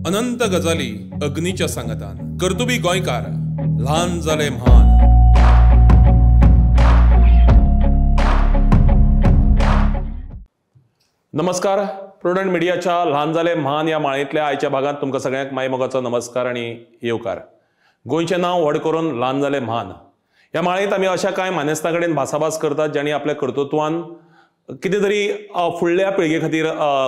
अनंत गजाली अग्नीच्या सांगतान कर्तुबी गोंयकार ल्हान जाले म्हान। नमस्कार, प्रुडंट मिडियाच्या ल्हान जाले म्हान या माळेंतल्या आयच्या भागात तुमकां सगळ्यांक मायमोगाचो नमस्कार आणि येवकार। गोंयचें नांव व्हड करून ल्हान जाले म्हान ह्या माळेंत आमी अशा कांय मानेस्तां कडेन भासाभास करतात ज्यांनी आपल्या कर्तृत्वान कितें तरी फुडल्या पिळगे खातीर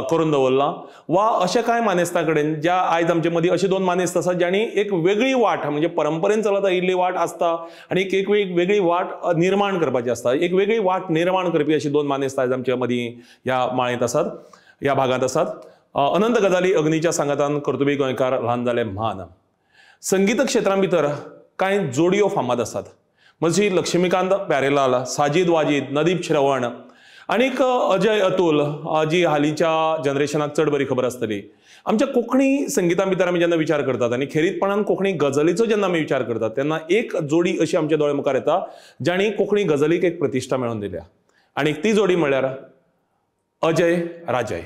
करून दवरलां, वा अशा कांय मानेस्तां कडेन ज्या आयज आमचे मदीं अशी दोन मानेस्त आसात ज्यांनी एक वेगळी वाट म्हणजे परंपरेन चलत आयिल्ली वाट आसता आनी एक वेगळी वाट निर्माण करपाची आसता। एक वेगळी वाट निर्माण करपी अशी दोन मानेस्त आयज आमच्या मदीं ह्या माळेंत आसात, ह्या भागांत आसात। अनंत गजाली अग्नीच्या सांगतान कर्तुबी गोंयकार ल्हान जाले म्हान। संगीत क्षेत्रां भितर कांय जोडयो फामाद आसात, म्हणजे लक्ष्मीकांत प्यारेलाल, साजीद वाजीद, नदीप श्रवण आनीक अजय अतुल, जी हालींच्या जनरेशनाक चड बरी खबर आसतली। आमच्या कोंकणी संगिता भितर आमी जेन्ना विचार करतात आनी खेरीतपणान कोंकणी गजलीचो जेन्ना आमी विचार करतात तेन्ना एक जोडी अशी आमच्या दोळे मुखार येता जाणी कोंकणी गजलीक एक प्रतिश्ठा मेळोवन दिल्या, आनी ती जोडी म्हळ्यार अजय राजय।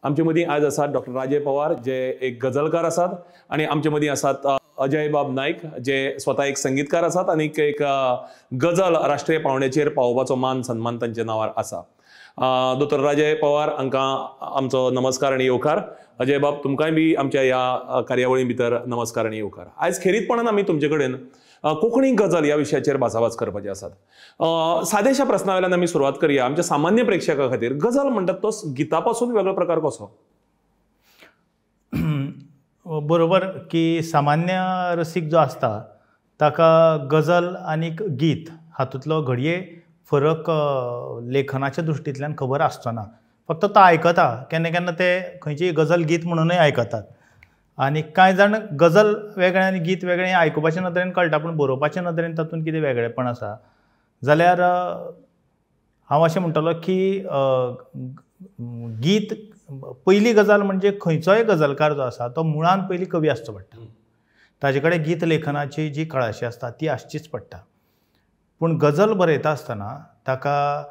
आमचे मदीं आयज आसात डॉक्टर राजय पवार, जे एक गजलकार आसात, आनी आमचे मदीं आसात अजय बाब नायक, जे स्वता एक संगीतकार आसात आनी एक गजल राष्ट्रीय पावंड्याचेर पावोवपाचो मान सन्मान तांच्या नांवार आसा। दोतोर राजय पवार हांकां आमचो नमस्कार आनी येवकार। अजय बाब, तुमकांय बी आमच्या ह्या कार्यावळी भितर नमस्कार आनी येवकार। आयज खेरीतपणान आमी तुमचे कडेन कोंकणी गजल ह्या विशयाचेर भासाभास करपाचे आसात। सादेशा प्रस्नावेल्यान आमी सुरवात करया। आमच्या सामान्य प्रेक्षका खातीर गजल म्हणटात तो गिता पासून वेगळो प्रकार कसो? बरोबर की सामान्य रसीक जो आसता ताका गजल आनीक गीत हातूंतलो घडये फरक लेखनाच्या दृश्टींतल्यान खबर आसचो ना, फक्त तो आयकता। केन्ना केन्ना ते खंयचीय गजल गीत म्हणूनय आयकतात, आनी कांय जाण गजल वेगळें आनी गीत वेगळें आयकुपाच्या नदरेन कळटा, पूण बरोवपाच्या नदरेन तातूंत कितें वेगळेपण आसा जाल्यार हांव अशें म्हणटलो की गीत पयली गजाल म्हणजे खंयचोय गजलकार जो आसा तो मुळान पयलीं कवी आसचो पडटा, ताजे कडेन गीत लेखनाची जी कळाशी आसता ती आसचीच पडटा। पूण गजल बरयता आसतना ताका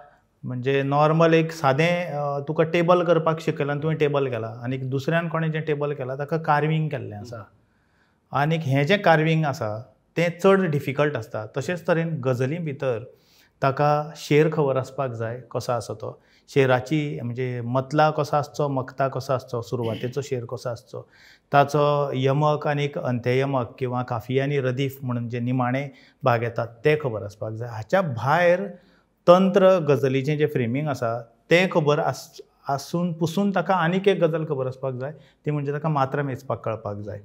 म्हणजे नॉर्मल एक सादें तुका टेबल करपाक शिकयलां, तुवें टेबल केलां, आनी दुसऱ्यान कोणें जें टेबल केलां ताका कार्विंग केल्लें आसा, आनी हें जें कार्विंग आसा तें चड डिफिकल्ट आसता। तशेंच तरेन गजली भितर ताका शेर खबर आसपाक जाय कसो आसा तो, शेराची म्हणजे मतला कसो आसचो, मक्ता कसो आसचो, सुरवातेचो शेर कसो आसचो, ताचो यमक आनीक अंत्ययमक किंवा काफिया आनी रदीफ म्हणून जे निमाणे भाग येतात ते खबर आसपाक जाय। हाच्या भायर तंत्र गजलीचें जें फ्रेमींग आसा तें खबर आसून पुसून ताका आनीक एक गजल खबर आसपाक जाय, ती म्हणजे ताका मात्रा मेजपाक कळपाक जाय।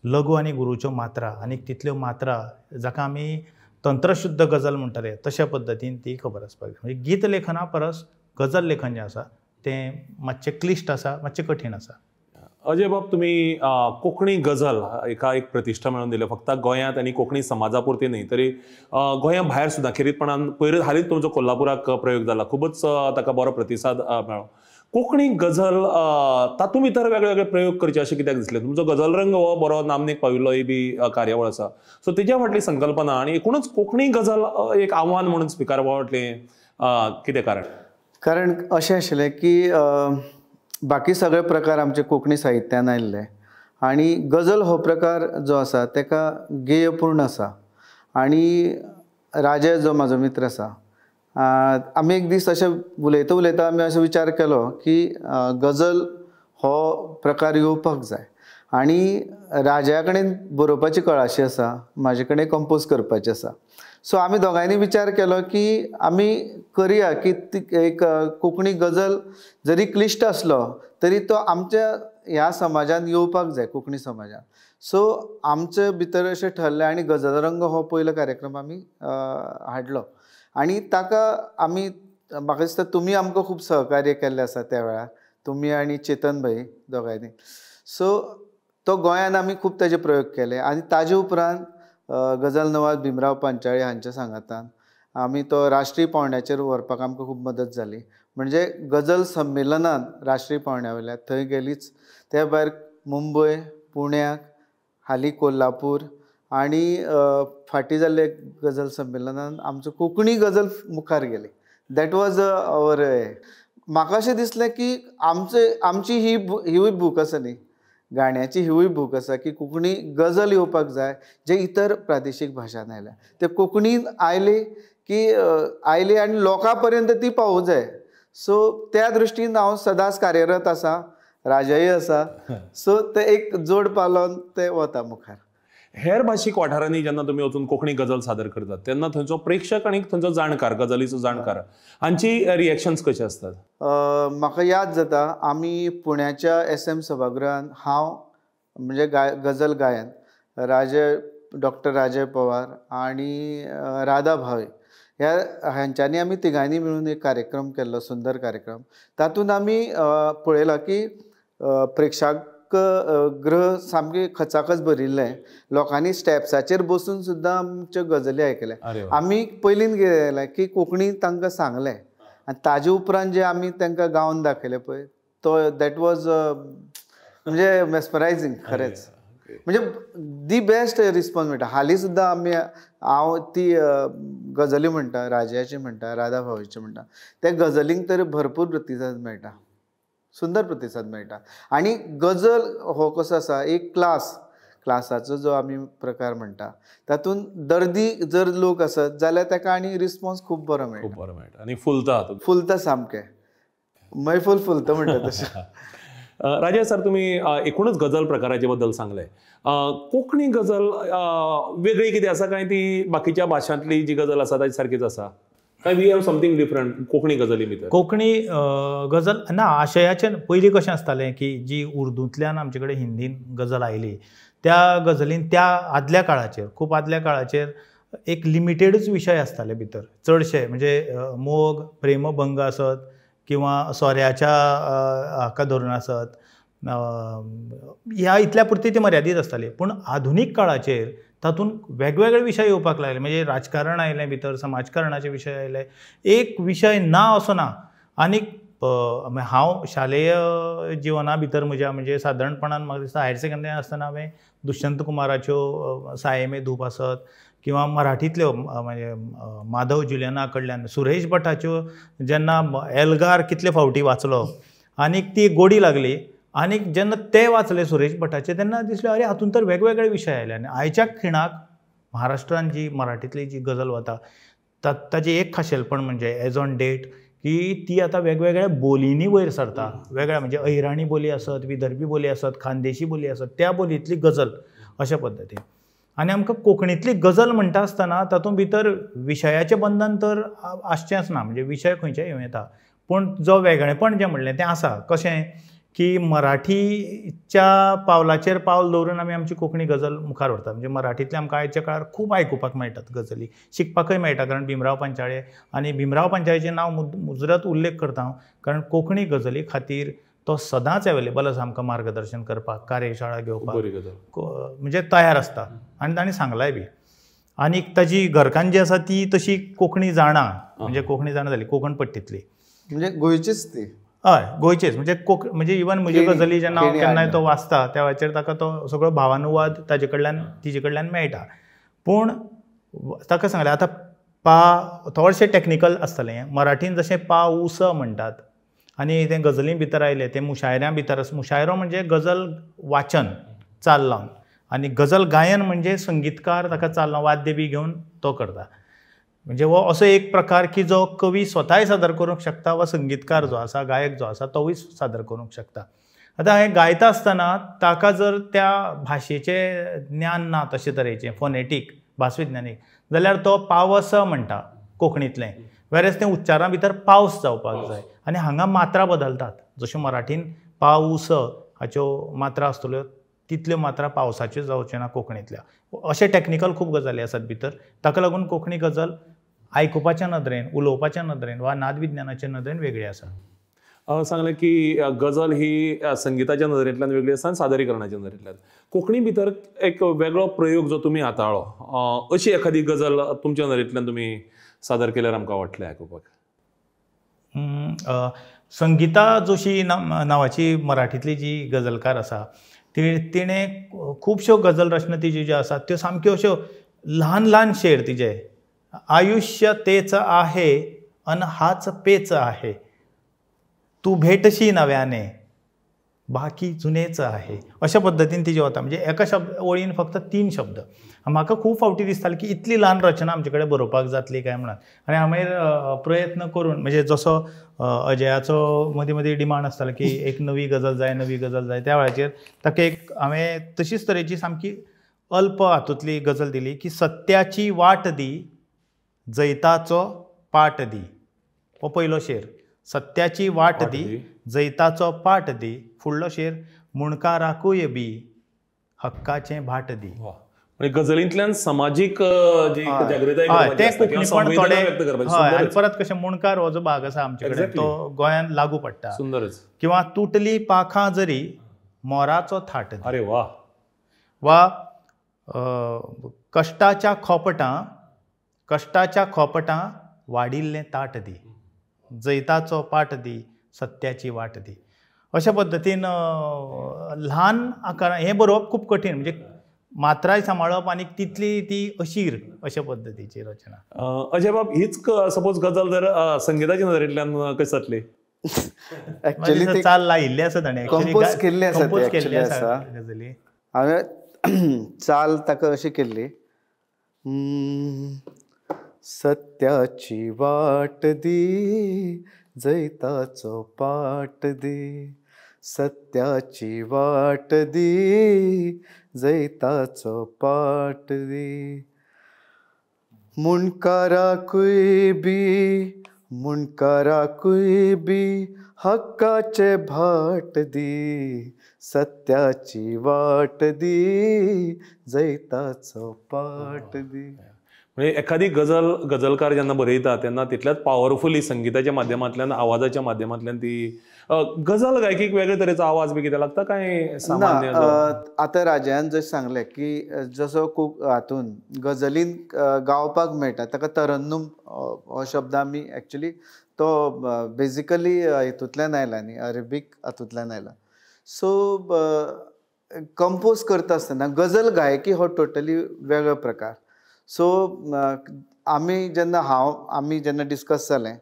लघु आनी गुरूच्यो मात्रा आनीक तितल्यो मात्रा जाका आमी तंत्रशुद्ध गजल म्हणटाले तशा पद्दतीन ती खबर आसपाक जाय। म्हणजे गीत लेखना परस गजल लेखन जें आसा तें मातशें क्लिश्ट आसा, मातशें कठीण आसा। अजय बाब, तुम्ही कोंकणी गजल एका एक प्रतिश्ठा मेळोवन दिल्या, फक्त गोंयांत आनी कोंकणी समाजा पुरती न्ही तरी गोंया भायर सुद्दां। खेरीतपणान पयर हालींच तुमचो कोल्हापुराक प्रयोग जाला, खूबच ताका बरो प्रतिसाद मेळ्ळो। कोंकणी गजल तातूंत भितर वेगळे वेगळे प्रयोग करचे अशें कित्याक दिसलें? तुमचो गजल रंग हो बरो नामनेक पाविल्लो ही बी कार्यावळ आसा, सो तेज्या फाटली संकल्पना आनी एकूणच कोंकणी गजल एक आव्हान म्हणून स्विकारपा फाटलें कितें कारण? कारण अशें आशिल्लें की बाकी सगळे प्रकार आमचे कोंकणी साहित्यान आयिल्ले, आनी गजल हो प्रकार जो आसा तेका गेयपूर्ण आसा। आनी राजय जो म्हाजो मित्र आसा, आमी एक दीस अशें उलयता उलयता आमी असो विचार केलो की गजल हो प्रकार येवपाक जाय, आनी राजा कडेन बरोवपाची कळाशी आसा, म्हाजे कडेन कंपोज करपाचें आसा। सो आमी दोगांयनी विचार केलो की आमी करुया की एक कोंकणी गजल जरी क्लिश्ट आसलो तरी तो आमच्या ह्या समाजान येवपाक जाय, कोंकणी समाजान। सो आमचे भितर अशें ठरलें आनी गजल रंग हो पयलो कार्यक्रम आमी हाडलो, आनी ताका आमी म्हाका दिसता तुमी आमकां खूब सहकार्य केल्लें आसा त्या वेळार, तुमी आनी चेतन भाई दोगांयनी। सो तो गोंयान आमी खूब ताजे प्रयोग केले, आनी ताजे उपरांत गजल नवाज भीमराव पांचाळी हांच्या सांगातान आमी तो राष्ट्रीय पावंड्याचेर व्हरपाक आमकां खूब मदत जाली। म्हणजे गजल संमेलनान राष्ट्रीय पावंड्या वयल्या थंय गेलीच, त्या भायर मुंबय, पुण्याक, हालीं कोल्हापूर, आनी फाटीं जाल्ले गजल संमेलनान आमचो कोंकणी गजल मुखार गेली। दॅट वॉज अवर म्हाका अशें दिसलें की आमची ही बूक आसा न्ही गाण्याची हिवूय भूक आसा की कोंकणी गजल येवपाक जाय जे इतर प्रादेशीक भाशांत आयल्या ते कोंकणीन आयली आनी लोकां पर्यंत ती पावूं जाय. सो त्या दृश्टीन हांव सदांच कार्यरत आसा, राजाय आसा. सो ते एक जोड पालोवन ते वता मुखार. हेर भाशीक वाठारांनी जेन्ना तुमी वचून कोंकणी गजल सादर करतात तेन्ना थंयचो प्रेक्षक आनी थंयचो जाणकार, गजलीचो जाणकार हांची रिएक्शन्स कशी आसतात? म्हाका याद जाता आमी पुण्याच्या SM सभागृहान हांव म्हणजे गजल गायन डॉक्टर राजय पवार आणि राधा भावे हांच्यांनी आमी तिगांनी मेळून एक कार्यक्रम केल्लो, सुंदर कार्यक्रम. तातूंत आमी पळयलां की प्रेक्षक ग्रह सामके खचाखच भरिल्ले. लोकांनी स्टेप्साचेर बसून सुद्दां आमच्यो गजली आयकल्या. आमी पयलीं गेले की कोंकणी तांकां सांगलें आनी ताजे उपरांत जे आमी तांकां गावन दाखयलें पळय तो दॅट वॉज म्हणजे मेस्परायझींग खरेंच. म्हणजे दी बेस्ट रिस्पॉन्स मेळटा. हालीं सुद्दां हांव ती गजली म्हणटा, राजाची म्हणटा, राधा भावेची म्हणटा, त्या गजलींक तर भरपूर प्रतिसाद मेळटा, सुंदर प्रतिसाद मेळटा. आनी गजल हो कसो आसा एक क्लासाचो जो आमी प्रकार म्हणटा तातूंत दर्दी जर लोक आसत जाल्यार ताका आनी रिस्पॉन्स खूब बरो मेळटा आनी फुलता सामकें मैफल फुलता म्हणटा तशें. राजा सर, तुम्ही एकूणच गजल प्रकाराचे बद्दल सांगले. कोंकणी गजल वेगळी कितें आसा काय ती बाकीच्या भाशांतली जी गजल आसा ताची सारकीच आसा काय we have something different Konkani गजली भितर? कोंकणी गजल ना आशयाचें पयलीं कशें आसतालें की जी उर्दूंतल्यान आमचे कडेन हिंदीन गजल आयली त्या गजलीन त्या आदल्या काळाचेर खूब आदल्या काळाचेर एक लिमिटेडूच विशय आसताले भितर. चडशे म्हणजे मोग, प्रेमभंग आसत किंवा सोऱ्याच्या हाका धरून आसत, ह्या इतल्या पुरती ती मर्यादीत आसताली. पूण आधुनीक काळाचेर तातूंत वेगवेगळे विशय येवपाक लागले. म्हणजे राजकारण आयलें भितर, समाजकारणाचे विशय आयले. एक विशय ना असो ना. आनीक हांव शालेय जिवना भितर म्हज्या म्हणजे सादारणपणान म्हाका दिसता हायर सेकंडरी आसतना हांवें दुष्यंत कुमाराच्यो साये में धूप आसत किंवा मराठींतल्यो म्हणजे माधव जुलियाना कडल्यान सुरेश भटाच्यो जेन्ना एल्गार कितले फावटी वाचलो आनीक ती गोडी लागली. आनीक जेन्ना ते वाचले सुरेश भटाचे तेन्ना दिसलें अरे हातूंत तर वेगवेगळे विशय आयले. आनी आयच्या खिणाक महाराष्ट्रान जी मराठींतली जी गजल वता ताची एक खाशेलपण म्हणजे एज ऑन डेट की ती आतां वेगवेगळ्या बोलींनी वयर सरता. वेगळ्या म्हणजे अहिराणी बोली आसत, विदर्भी बोली आसत, खानदेशी बोली आसत, त्या बोलींतली गजल अशा पद्दतीन. आनी आमकां कोंकणींतली गजल म्हणटा आसतना तातूंत भितर विशयाचें बंधन तर आसचेंच ना. म्हणजे विशय खंयचेय येवं येता. पूण जो वेगळेपण जें म्हणलें तें आसा. कशें की मराठीच्या पावलाचेर पावल दवरून आमी आमची कोंकणी गजल मुखार व्हरतात. म्हणजे मराठींतले आमकां आयच्या काळार खूब आयकुपाक मेळटात गजली, शिकपाकय मेळटा. कारण भीमराव पंचाळे आनी भीमराव पंचाळेचें नांव मुजरत उल्लेख करता हांव. कारण कोंकणी गजली खातीर तो सदांच अवेलेबल आसा आमकां मार्गदर्शन करपाक, कार्यशाळा घेवपाक म्हणजे तयार आसता. आनी ताणें सांगलाय बी. आनीक ताजी घरकान्न जी आसा ती तशी कोंकणी जाणा. म्हणजे कोंकणी जाणा जाली कोंकण पट्टींतली. म्हणजे गोंयचीच ती. हय गोंयचेच. म्हणजे इवन म्हजी गजली जेन्ना हांव केन्नाय तो वाचता त्या वेळाचेर ताका तो सगळो भावानुवाद तिजे कडल्यान मेळटा. पूण ताका सांगलें आतां थोडेशें टॅक्निकल आसतलें. मराठीन जशें पा उ स म्हणटात आनी तें गजली भितर आयलें तें मुशायऱ्या भितर. मुशायरो म्हणजे गजल वाचन चाल लावन आनी गजल गायन म्हणजे संगीतकार ताका चाल लावन वाद्य बी घेवन तो करता. म्हणजे हो असो एक प्रकार की जो कवी स्वताय सादर करूंक शकता वा संगीतकार जो आसा, गायक जो आसा तोवूय सादर करूंक शकता. आतां हें गायता आसतना ताका जर त्या भाशेचें ज्ञान ना तशे तरेचें फोनेटीक भासविज्ञानीक जाल्यार तो पावस म्हणटा कोंकणींतलें. वेरेज तें उच्चारा भितर पावस जावपाक जाय. आनी हांगा मात्रा बदलतात. जश्यो मराठीन पा उ स हाच्यो मात्रा आसतल्यो तितल्यो मात्रा पावसाच्यो जावच्यो ना कोंकणींतल्या. अशे टॅक्निकल खूब गजाली आसात भितर. ताका लागून कोंकणी गजल आयकुपाच्या नदरेन, उलोवपाच्या नदरेन वा नादविज्ञानाच्या नदरेन वेगळी आसा. सांगलें की गजल ही संगीताच्या नदरेंतल्यान वेगळी आसा आनी सादरीकरणाच्या नदरेंतल्यान. कोंकणी भितर एक वेगळो प्रयोग जो तुमी हाताळ्ळो अशी एखादी गजल तुमच्या नदरेंतल्यान तुमी सादर केल्यार आमकां आवडटलें आयकुपाक? संगीता जोशी नांवाची मराठींतली जी गजलकार आसा तिणें खुबश्यो गजल रचना तिज्यो ज्यो आसात त्यो सामक्यो अश्यो ल्हान ल्हान शेर तिजे. आयुष्य तेच आहे अन हाच पेच आहे, तू भेटशी नव्याने, बाकी जुनेच आहे अशा पद्दतीन तिजे वता. म्हणजे एका ओळीन फक्त 3 शब्द. म्हाका खूब फावटी दिसतालें की इतली ल्हान रचना आमचे कडेन बरोवपाक जातली काय म्हणून. आनी हांवें प्रयत्न करून म्हणजे जसो अजयाचो मदीं मदीं डिमांड आसतालो की एक नवी गजल जाय त्या वेळाचेर ताका एक हांवें तशीच तरेची सामकी अल्प हातूंतली गजल दिली की सत्याची वाट दी जैताचो पाट दी. हो पयलो शेर. सत्याची वाट दी जैताचो पाट दी. फुडलो शेर मुणकाराकूय बी हक्काचें भाट दी. म्हणजे गजलींतल्यान समाजीक जी जागृताय ते कोंकणीपण थोडे परत कशें मुणकार हो जो भाग आसा आमचे कडेन तो गोंयांत लागू पडटा. सुंदरच. किंवा तुटली पाखां जरी मोराचो थाट दी. अरे वा. वा कश्टाच्या खोपटां वाडिल्लें ताट दी. जैताचो पाट दी सत्याची वाट दी. अशा पद्दतीन ल्हान आकारान हें बरोवप खूब कठीण. म्हणजे मात्राय सांबाळप आनी तितली ती अशीर अशा पद्दतीची रचना. अजय बाब हीच सपोज गजल जर संगीताच्या नदरेंतल्यान कशी जातली? एक्चुअली चाल लायिल्ली आसा ताणें कंपोज केल्ली आसा गजली. हांवें चाल ताका अशी केल्ली सत्याची वाट दी जैताचो पाट दी. सत्याची वाट दी जैताचो पाट दी. मुणकाराकूय बी हक्काचे भाट दी. सत्याची वाट दी जैताचो पाट दी. म्हणजे एखादी गजलकार जेन्ना बरयता तेन्ना तितल्याच पॉवरफुली संगीताच्या माध्यमांतल्यान आवाजाच्या माध्यमांतल्यान ती गजल गायकीक वेगळे तरेचो आवाज बी कितें लागता काय सामान्य? आतां राजयान जशें सांगलें की जसो हातून गजलीन गावपाक मेळटा ताका तरन्नूम हो शब्द आमी एक्चुली तो बेजिकली हितूंतल्यान आयला न्ही अरेबीक हातूंतल्यान आयला. सो कंपोज करता आसतना गजल गायकी हो टोटली वेगळो प्रकार. सो आमी जेन्ना डिस्कस जालें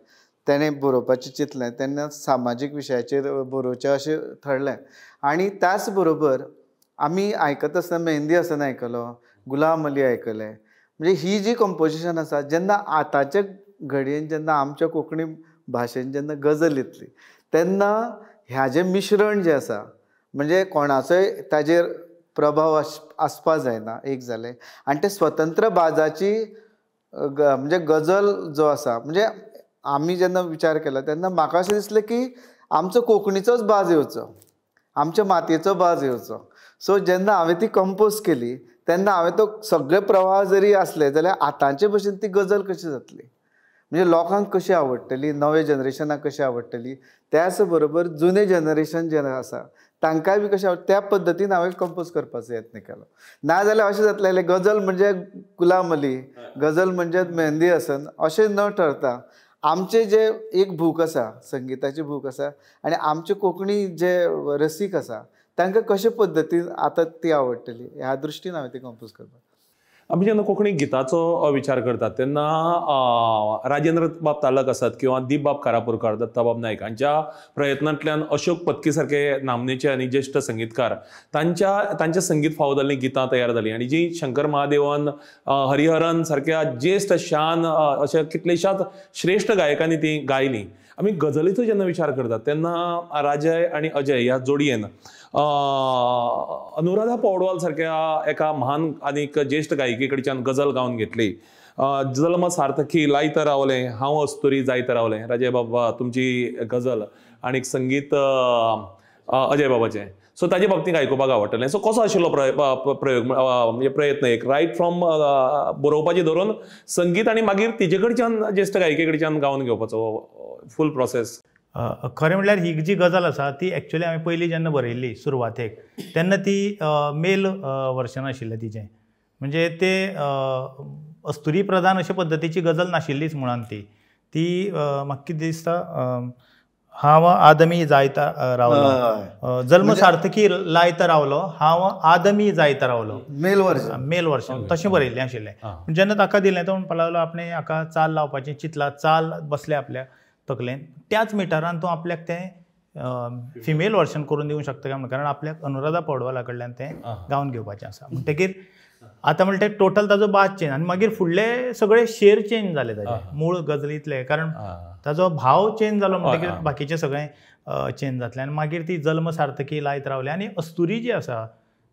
तेणें बरोवपाचें चिंतलें तेन्ना सामाजीक विशयाचेर बरोवचें अशें थरलें. आनी त्याच बरोबर आमी आयकता आसतना मेहंदी हसन आयकलो, गुलाम अली आयकलें. म्हणजे ही जी कंपोजिशन आसा जेन्ना आतांच्या घडयेन जेन्ना आमच्या कोंकणी भाशेन जेन्ना गजल येतली तेन्ना ह्याचें मिश्रण जें आसा म्हणजे कोणाचोय ताजेर प्रभाव आसपा जायना एक जालें. आनी ते स्वतंत्र बाजाची म्हणजे गजल जो आसा म्हणजे आमी जेन्ना विचार केलो तेन्ना म्हाका अशें दिसलें की आमचो कोंकणीचोच बाज येवचो, आमच्या मातयेचो बाज येवचो. सो जेन्ना हांवें ती कंपोज केली तेन्ना हांवें तो सगळे प्रवाह जरी आसले जाल्यार आतांचे भशेन ती गजल कशी जातली म्हणजे लोकांक कशी आवडटली, नवे जनरेशनाक कशी आवडटली, त्याच बरोबर जुने जनरेशन जे आसा तांकांय बी कशें आवडटा त्या पद्दतीन हांवें कंपोज करपाचो यत्न केलो. नाजाल्यार अशें जातलें गजल म्हणजे गुलाम अली, गजल म्हणजे मेहंदी हसन अशें न ठरता आमचे जे एक भूक आसा, संगीताची भूक आसा आनी आमचे कोंकणी जे रसीक आसा तांकां कशे पद्दतीन आतां ती आवडटली ह्या दृश्टीन हांवें ती कंपोज करपाक. आमी जेन्ना कोंकणी गिताचो विचार करतात तेन्ना राजेंद्र बाब तालक आसात किंवा दीप बाब कारापुरकार, दत्ताबाब नायक हांच्या प्रयत्नांतल्यान अशोक पत्की सारखे नामनेचे आनी ज्येश्ठ संगीतकार तांच्या संगीत फावो जाल्लीं गितां तयार जालीं आनी जी शंकर महादेवन, हरिहरन सारक्या ज्येश्ठ शान अशा कितलेशाच श्रेश्ठ गायकांनी ती गायलीं. आमी गजलीचो जेन्ना विचार करतात तेन्ना राजय आनी अजय ह्या जोडयेन अनुराधा पौडवाल सारख्या एका महान आनीक ज्येश्ठ गायकी कडच्यान गजल गावन घेतली. जल्म सार्थकी लायत रावलें, हांव अस्तुरी जायत रावलें. राजय बाबा तुमची गजल आनीक संगीत अजय बाबाचें. सो ताजे बाबतींत आयकुपाक आवडटलें. सो कसो आशिल्लो प्रयोग म्हणजे प्रयत्न एक रायट फ्रॉम बरोवपाचें धरून संगीत आनी मागीर तिजे कडच्यान ज्येश्ठ गायकी कडच्यान गावन घेवपाचो फूल प्रोसेस? खरें म्हणल्यार ही जी गजाल आसा ती एक्चुअली हांवें पयलीं जेन्ना बरयल्ली सुरवातेक तेन्ना ती मेल वर्शन आशिल्लें तिचें. म्हणजे ते अस्तुरी प्रधान अशे पद्दतीची गजल नाशिल्लीच मुळान ती म्हाका कितें दिसता हांव आदमी जायता रावलो, जल्म सार्थकी लायता रावलो, हांव आदमी जायता रावलो, मेल वर्शन तशें बरयल्लें आशिल्लें. जेन्ना ताका दिलें तो म्हणपाक लागलो आपणें हाका चाल लावपाचें चिंतलां, चाल बसलें आपल्या तकलेन, त्याच मिटरान तो आपल्याक तें फिमेल वर्शन करून दिवंक शकता काय म्हणून, कारण आपल्याक अनुराधा पौडवाला कडल्यान तें गावन घेवपाचें आसा. म्हणटकीर आतां म्हणटा टोटल ताजो बाज चेंज आनी मागीर फुडले सगळे शेर चेंज जाले ताजे मूळ गजलींतले, कारण ताजो भाव चेंज जालो म्हणटकीर बाकीचें सगळें चेंज जातलें. आनी मागीर ती जल्म सार्थकी लायत रावली. आनी अस्तुरी जी आसा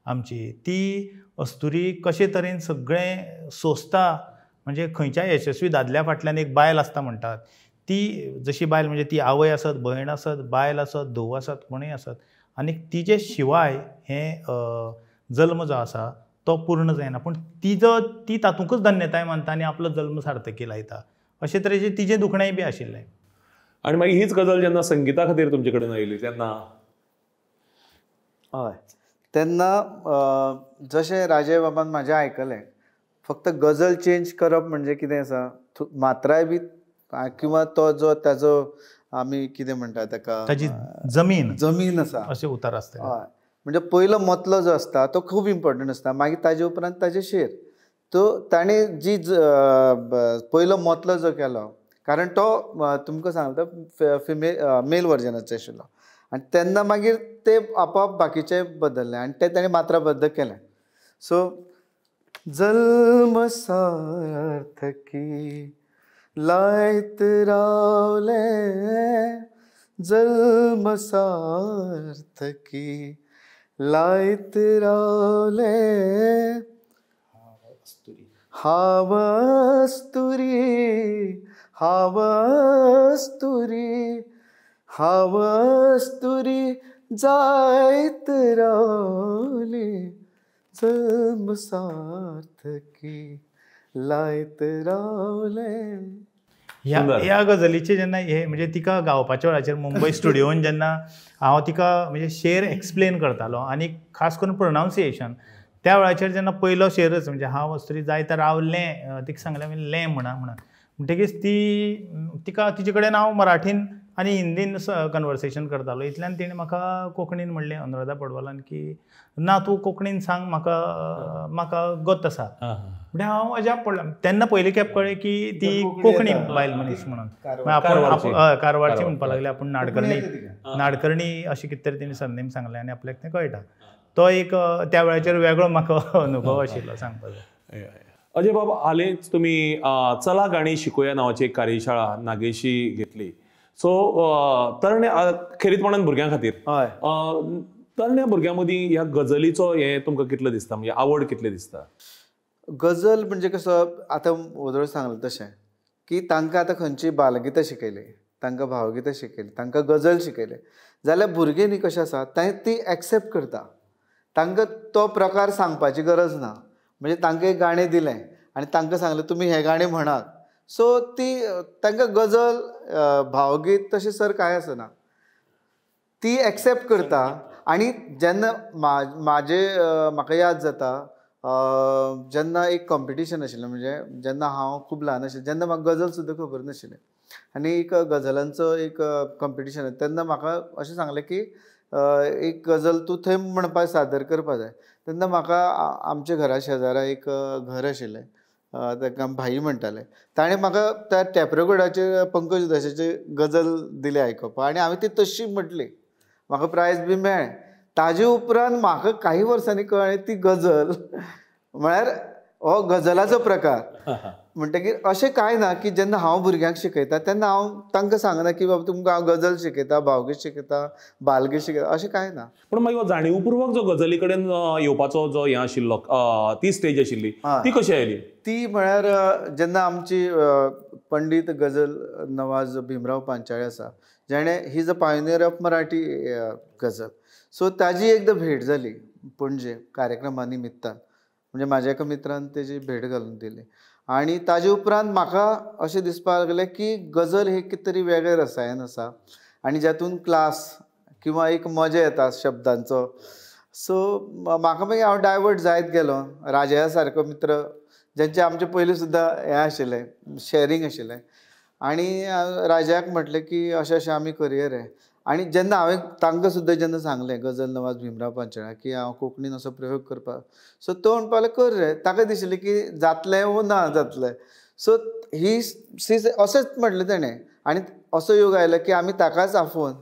आमची, ती अस्तुरी कशे तरेन सगळें सोंसता, म्हणजे खंयच्या यशस्वी दादल्या फाटल्यान एक बायल आसता म्हणटात, ती जशी बायल म्हणजे ती आवय आसत, भयण आसत, बायल आसत, धोव आसत, कोणूय आसत, आनी तिचे शिवाय हें जल्म जो आसा तो पूर्ण जायना. पूण ती तातूंकच धन्यताय मानता आनी आपलो जल्म सार्थकी लायता. अशे तरेचें तिचें दुखणेंय बी आशिल्लें. आनी मागीर हीच गजाल जेन्ना संगीता खातीर तुमचे कडेन आयली तेन्ना हय, तेन्ना जशें राजे बाबान म्हाजें आयकलें, फक्त गजल चेंज करप म्हणजे कितें आसा, मात्राय बी किंवा तो जो ताजो आमी कितें म्हणटा ताका ताजी जमीन आसा अशें उतार आसता. हय, म्हणजे पयलो मतलो जो आसता तो खूब इम्पॉर्टंट आसता. मागीर ताजे उपरांत ताजे शेर, तो ताणें जी पयलो मतलो जो केलो, कारण तो तुमकां सांगता मेल वर्जनाचो आशिल्लो, आनी तेन्ना मागीर ते आपोआप बाकीचे बदलले आनी ते ताणें मात्राबद्द केलें. सो जल्म सार्थकी लायत रावले, जल्म सार्थकी लायत रावले, हावस्तुरी हावस्तुरी हावस्तुरी जायत रावली, जल्म सार्थकी लायत रावले. ह्या गजलीचे जेन्ना हे म्हणजे तिका गावपाच्या वेळाचेर मुंबय स्टुडियोन जेन्ना हांव तिका म्हणजे शेर एक्सप्लेन करतालो आनी खास करून प्रोनावन्सिएशन, त्या वेळाचेर जेन्ना पयलो शेरच म्हणजे हांव वस्तुरी जायत रावलें, तिका सांगलें हांवें लें म्हणटकीच तिका तिचे कडेन हांव मराठीन आनी हिंदीन कन्वर्सेशन करतालो. इतल्यान तिणें म्हाका कोंकणीन म्हणलें अनुराधा पौडवालान की ना तूं कोंकणीन सांग, म्हाका गत आसा. म्हणजे हांव अजाप पडलो. तेन्ना पयली खेप कळ्ळें की ती कोंकणी बायल मनीस म्हणून. कारवारची म्हणपाक लागली, आपूण नाडकर्णी अशें कितें तरी तिणें सरनेम सांगलें आनी आपल्याक तें कळटा. तो एक त्या वेळाचेर वेगळो म्हाका अनुभव आशिल्लो सांगपाचो. अजय बाबा, हालींच तुमी चला गाणी शिकोया नांवाची एक कार्यशाळा नागेशी घेतली. सो तरण्या खेरीतपणान भुरग्यां खातीर तरण्या भुरग्यां मदीं ह्या गजलीचो हें तुमकां कितलो दिसता, म्हणजे आवड कितली दिसता? गजल म्हणजे कसो, आतां वदळ सांगलें तशें की तांकां आतां खंयची बालगितां शिकयली, तांकां भावगितां शिकयली, तांकां गजल शिकयले जाल्यार भुरगीं न्ही कशें आसा ती एक्सेप्ट करता. तांकां तो प्रकार सांगपाची गरज ना. म्हणजे तांकां एक गाणें दिलें आनी तांकां सांगलें तुमी हें गाणें म्हणात, सो तांकां गजल भावगीत तशें सर कांय आसना, ती एक्सेप्ट करता. आनी जेन्ना म्हाका याद जाता जेन्ना एक कॉम्पिटिशन आशिल्लें, म्हणजे जेन्ना हांव खूब ल्हान आशिल्लें, जेन्ना म्हाका गजल सुद्दां खबर नाशिल्लें आनी एक गजलांचो एक कॉम्पिटिशन, तेन्ना म्हाका अशें सांगलें की एक गजल तूं थंय म्हणपाक सादर करपा जाय. तेन्ना म्हाका आमच्या घरा शेजारा एक घर आशिल्लें, ताका भाई म्हणटाले, ताणें म्हाका त्या टॅप रेकॉर्डाचेर पंकज उदासाची गजल दिली आयकपा आनी हांवें ती तशी म्हटली, म्हाका प्रायज बी मेळ्ळें. ताजे उपरांत म्हाका काही वर्सांनी कळ्ळें ती गजल म्हळ्यार हो गजलाचो प्रकार. म्हणटकीर अशें कांय ना की जेन्ना हांव भुरग्यांक शिकयता तेन्ना हांव तांकां सांगना की बाबा तुमकां हांव गजल शिकयता, भावगीत शिकयता, बालगीत शिकयता, अशें कांय ना. पूण मागीर जाणीवपूर्वक जो गजली कडेन येवपाचो जो हें आशिल्लो, ती स्टेज आशिल्ली, ती कशी आयली? ती म्हळ्यार जेन्ना आमची पंडीत गजल नवाज भीमराव पांचाळे आसा, जेणे he is a pioneer of Marathi गजल. सो ताजी एकदां भेट जाली पणजे कार्यक्रमा निमित्तान, म्हणजे म्हाज्या एका मित्रान तेजी भेट घालून दिली. आनी ताजे उपरांत म्हाका अशें दिसपाक लागलें की गजल हे कितें तरी वेगळें रसायन आसा आनी जातून क्लास किंवा एक मजा येता शब्दांचो. सो म्हाका मागीर हांव डायवर्ट जायत गेलो. राजया सारको मित्र जेंचे आमचे पयलीं सुद्दां हें आशिल्लें, शेअरिंग आशिल्लें, आनी राजयाक म्हटलें की अशें अशें आमी करया रे. आनी जेन्ना हांवें तांकां सुद्दां जेन्ना सांगलें गजल नवाज भीमराव पांचाळा की हांव कोंकणीन असो प्रयोग करपाक, सो तो म्हणपाक लागलो कर रे. ताका दिसलें की जातलें वो ना जातलें. सो अशेंच म्हटलें ताणें. आनी असो योग आयलो की आमी ताकाच आफोवन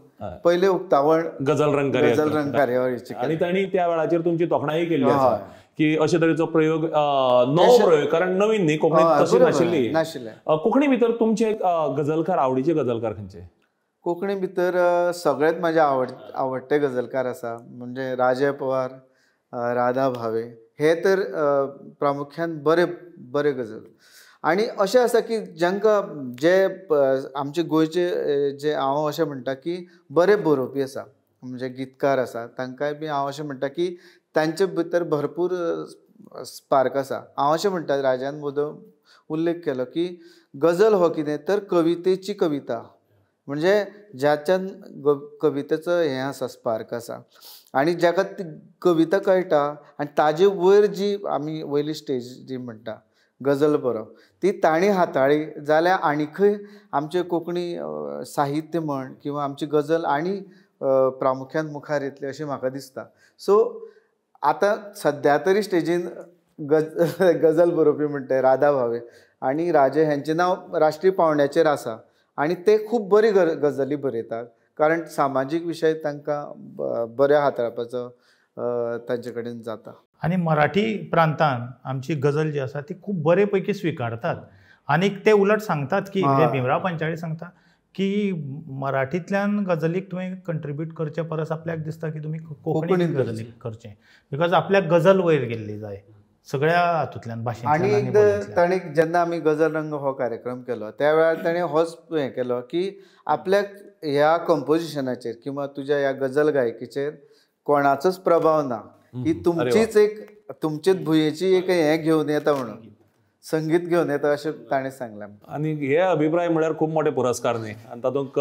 पहिले उक्तावण गजल रंग कार्यावळीची आणि तांणी त्या वेळाचेर तुमची तोखणाय केल्ली आसा की अशे तरेचो प्रयोग नवो प्रयोग, कारण नवीन न्ही, कोंकणीत तशी नाशिल्ली. कोंकणी भितर तुमचे गजलकार, आवडीचे गजलकार खंयचे? कोंकणी भितर सगळ्यात म्हाजे आवडटे गजलकार आसा म्हणजे राजे पवार, राधा भावे, हे तर प्रामुख्यान बरे गजल. आणि अशें आसा की जांकां जे आमचे गोंयचे जे हांव अशें म्हणटा की बरे बरोवपी आसा, म्हणजे गीतकार आसा, तांकांय बी हांव अशें म्हणटा की तांचे भितर भरपूर स्पार्क आसा. हांव अशें म्हणटा, राजान मोदम उल्लेख केलो की गजल हो कितें तर कवितेची कविता, म्हणजे ज्याच्यान कवितेचो हें आसा, स्पार्क आसा, आनी जाका ती कविता कळटा आनी ताजे वयर जी आमी वयली स्टेज जी म्हणटा गजल बरोवप, ती ताणी हाताळ्ळी जाल्यार आनीकय आमचे कोंकणी साहित्य म्हण किंवा आमची गजल आनी प्रामुख्यान मुखार येतली अशें म्हाका दिसता. सो आतां सद्या तरी स्टेजीन गजल बरोवपी म्हणटा राधा भावे आनी राजे, हेंचें नांव राष्ट्रीय पावंड्याचेर आसा आनी ते खूब बरी गजली बरयतात, कारण सामाजीक विशय तांकां बऱ्या हाताळपाचो तांचे कडेन जाता. आणि मराठी प्रांतान आमची गजल जी आसा ती खूब बरे पैकी स्विकारतात. आणि ते उलट सांगतात की भीमराव पंचाळी सांगता की मराठींतल्यान गजलीक तुवें कंट्रिब्यूट करचे परस आपल्याक दिसता की तुमी कोंकणींत गजलीक करचें, बिकॉज आपल्याक गजल वयर गेल्ली जाय सगळ्या हातूंतल्यान भाशेंतल्यान. आणि एकदां ताणें जेन्ना आमी गजल रंग हो कार्यक्रम केलो त्या वेळार ताणें होच हें केलो की आपल्याक ह्या कंपोजिशनाचेर किंवा तुज्या ह्या गजल गायकीचेर कोणाचोच प्रभाव ना, ही तुमचीच एक तुमचेच भुंयेची एक हें घेवन येता म्हणून, संगीत घेवन येता अशें ताणें सांगलें. आनी हे अभिप्राय म्हळ्यार खूब मोठे पुरस्कार न्ही, आनी तातूंत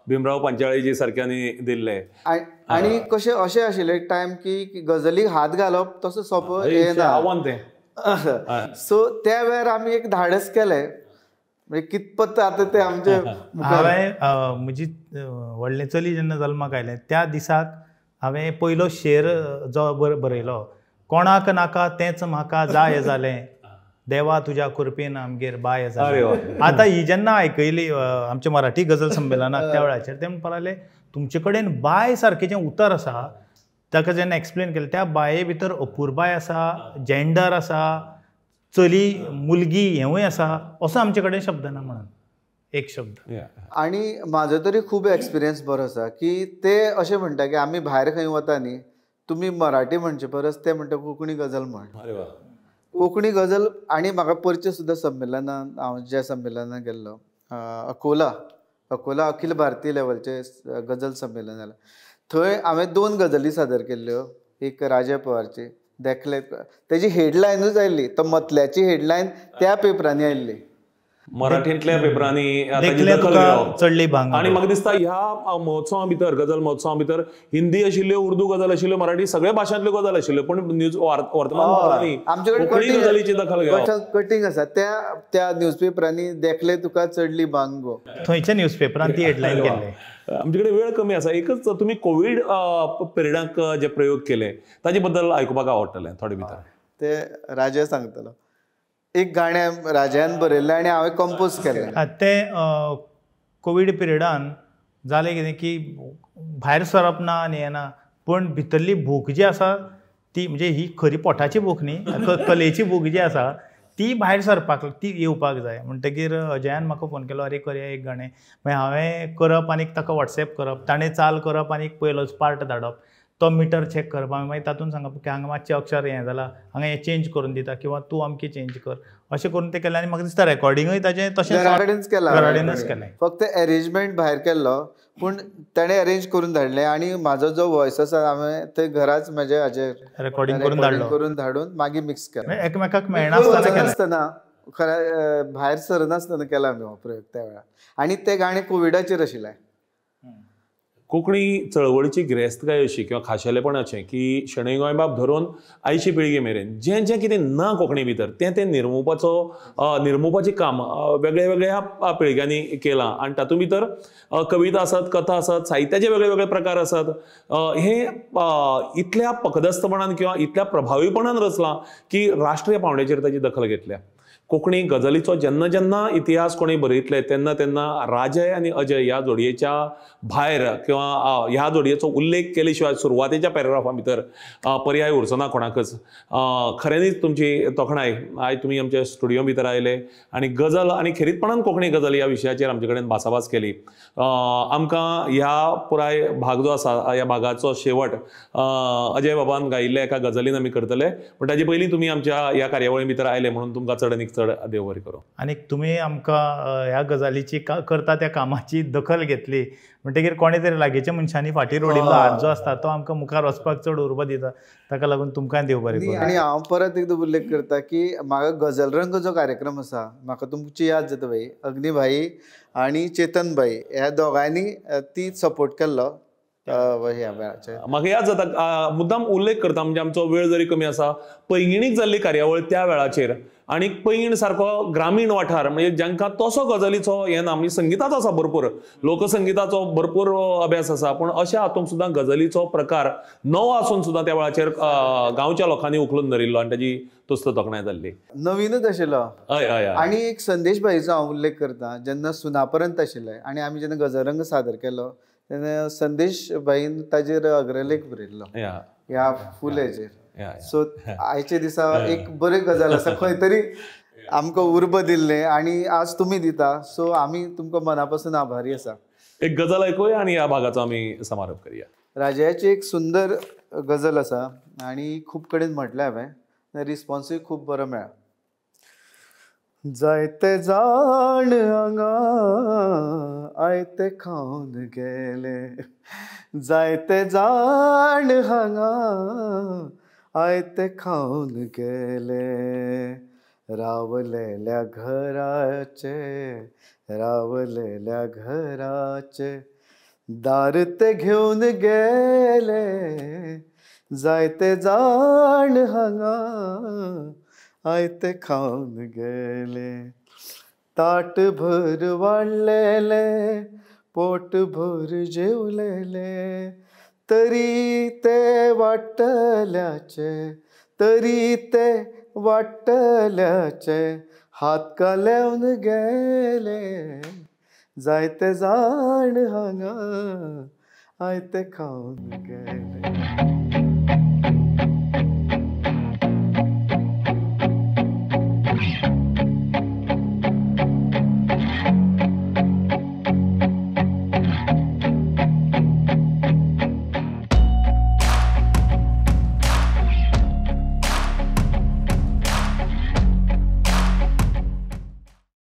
भीमराव पंचाळीजी सारक्यांनी दिल्ले. आनी कशें अशें आशिल्लें एक टायम की गजलीक हात घालप तसो सोंपो हें ना, आव्हान तें. सो त्या वेळार आमी एक धाडस केलें, म्हणजे कितपत आतां ते आमचे. हांवें म्हजी व्हडलें चली जेन्ना जल्माक आयलें त्या दिसाक हांवें पयलो शेर जो बरयलो, कोणाक नाका तेंच म्हाका जाय जालें, देवा तुज्या कृपेन आमगेर बाय जालें. आतां ही जेन्ना आयकयली आमच्या मराठी गजल संमेलनाक त्या वेळाचेर ते म्हणपाक लागले तुमचे कडेन बाय सारकें जें उतर आसा ताका जेन्ना एक्सप्लेन केलें, त्या बाये भितर अपुरबाय आसा, जेंडर आसा, चली मुलगी हेंवूय आसा, असो आमचे कडेन शब्द ना म्हणून एक शब्द. आनी म्हाजो तरी खूब एक्सपिरियन्स बरो आसा की ते अशें म्हणटा की आमी भायर खंय वता न्ही, तुमी मराठी म्हणचे परस ते म्हणटा कोंकणी गजल म्हण. कोंकणी गजल. आनी म्हाका परिचय सुद्दां संमेलनान, हांव ज्या संमेलनाक गेल्लो अकोला अखिल भारतीय लेवलचे गजल संमेलन जालें, थंय हांवें 2 गजली सादर केल्ल्यो. एक राजे पवारची देखले, तेजी हेडलायनूच आयिल्ली, तो मतल्याची हेडलायन त्या पेपरांनी आयिल्ली, मराठींतल्या पेपरांनी चडली भांग. आणि म्हाका दिसता ह्या महोत्सवा भितर, गजल महोत्सवा भितर हिंदी आशिल्ल्यो, उर्दू गजल आशिल्ल्यो, मराठी सगळ्या भाशांतल्यो गजल आशिल्ल्यो, पण न्यूज वर्तमानपत्रांनी आमचे कोंकणी गजलीची दखल घेवप कटींग आसा. त्या न्यूजपेपरांनी देखले तुका चडली भांग गो, थंयच्या न्यूजपेपरांत ती हेडलायन केल्ली. आमचे कडेन वेळ कमी आसा, एकच तुमी कोवीड पिरियडाक जे प्रयोग केले ताजे बद्दल आयकुपाक आवडटलें थोडे भितर. ते राजे सांगतलो. एक गाणें राजान बरयल्लें आनी हांवें कंपोज केलें. तें कोवीड पिरियडान जालें कितें की भायर सरप ना आनी हें ना, पण भितरली भूक जी आसा ती, म्हणजे ही खरी पोटाची भूक न्ही, कलेची भूक जी आसा ती भायर सरपाक, ती येवपाक जाय. म्हणटकीर अजयान म्हाका फोन केलो, अरे करया एक गाणें. मागीर हांवें करप आनी ताका वॉट्सॅप करप, ताणें चाल करप आनी पयलोच पार्ट धाडप, तो मिटर चॅक करप, मागीर तातूंत सांगप की हांगा मातशें अक्षर हें जालां, हांगा हें चेंज करून दिता किंवा तूं अमकें चेंज कर, अशें करून तें केलें. आनी म्हाका दिसता रेकॉर्डिंगूय ताचें तशेंच घराकडेनच केलें. फक्त अरेंजमेंट भायर केल्लो, पूण ताणें अरेंज करून धाडलें आनी म्हाजो जो वॉयस आसा हांवें थंय घराच म्हाज्या हाचेर रेकॉर्डिंग करून धाडून मागीर मिक्स केलें. एकामेकाक मेळनासतना खऱ्या भायर सरनासतना केला आमी हो प्रयोग त्या वेळार. आनी तें गाणें कोविडाचेर आशिल्लें. कोंकणी चळवळीची गिरेस्तकाय अशी किंवा खाशेलेपण अशें की शणै गोंयबाब धरून आयची पिळगे मेरेन जें जें कितें ना कोंकणी भितर तें निर्मुपाचें काम वेगळ्या वेगळ्या पिळग्यांनी केलां. आनी तातूंत भितर कविता आसात, कथा आसात, साहित्याचे वेगळे वेगळे प्रकार आसात. हे इतल्या पखदस्तपणान किंवा इतल्या प्रभावीपणान रचलां की राष्ट्रीय पावंड्याचेर ताची दखल घेतल्या. कोंकणी गजलीचो जेन्ना जेन्ना इतिहास कोणी बरयतले तेन्ना तेन्ना राजय आनी अजय ह्या जोडयेच्या भायर किंवा ह्या जोडयेचो उल्लेख केले शिवाय सुरवातेच्या पॅरेग्राफा भितर पर्याय उरचो ना कोणाकच. खऱ्यांनीच तुमची तोखणाय. आयज तुमी आमच्या स्टुडियो भितर आयले आनी गजल आनी खेरीतपणान कोंकणी गजल ह्या विशयाचेर आमचे कडेन भासाभास केली. आमकां ह्या पुराय भाग जो आसा ह्या भागाचो शेवट अजय बाबान गायिल्ल्या एका गजलीन आमी करतले. पण ताजे पयलीं तुमी आमच्या ह्या कार्यावळी भितर आयले म्हणून तुमकां चड आनीक चड देव बरें करूं. आनी तुमी आमकां ह्या गजालीची करता त्या कामाची दखल घेतली म्हणटकीर कोणे तरी लागींच्या मनशांनी फाटीर उडिल्लो हात जो आसता तो आमकां मुखार वचपाक चड उर्बा दिता. ताका लागून तुमकां देव बरें करूं. आणि हांव परत एकदा उल्लेख करता की म्हाका गजल रंग जो कार्यक्रम आसा म्हाका तुमची याद जाता भाई अग्निभाई आणि चेतन भाई ह्या दोगांनी ती सपोर्ट केल्लो ह्या वेळाचेर. म्हाका याद जाता मुद्दाम उल्लेख करता म्हणजे आमचो वेळ जरी कमी आसा पैंगीणीक जाल्ली कार्यावळ त्या वेळाचेर आनी पैंगीण सारको ग्रामीण वाठार म्हणजे जांकां तसो गजलीचो हें ना म्हणजे संगिताचो आसा भरपूर लोकसंगिताचो भरपूर अभ्यास आसा पूण अशा हातूंत सुद्दां गजलीचो प्रकार नवो आसून सुद्दां त्या वेळाचेर गांवच्या लोकांनी उखलून धरिल्लो आनी ताजी तुस्त तोखणाय जाल्ली. नवीनच आशिल्लो. हय हय. आणि एक संदेश भाईचो हांव उल्लेख करता जेन्ना सुनापरंत आशिल्ले आणि आमी जेन्ना गजरंग सादर केलो तेन्ना संदेश भाईन ताजेर अग्रलेख बरयल्लो ह्या फुलेचेर. सो आयचे दिसा एक बरे गजाल आसा खंय तरी आमकां उर्ब दिल्ले आणि आज तुमी दिता सो आमी तुमकां मना पासून आभारी आसा. एक गजल आयकुया आनी ह्या भागाचो आमी समारोप करूया. राजयाची एक सुंदर गजल आसा आणि खूब कडेन म्हटलें हांवें रिस्पॉन्सूय खूब बरो मेळ्ळा. जायते जाण हांगा आयते खावन गेले जायते जाण हांगा आयते खावन गेले रावलेल्या घराचे दार ते घेवन गेले जायते जाण हांगा आयते खावन गेले ताट भर वाडलेले पोट भर जेवलेले तरी ते वाटल्याचे हात कालवून गेले जायते जाण हांगा आयते खावन गेले.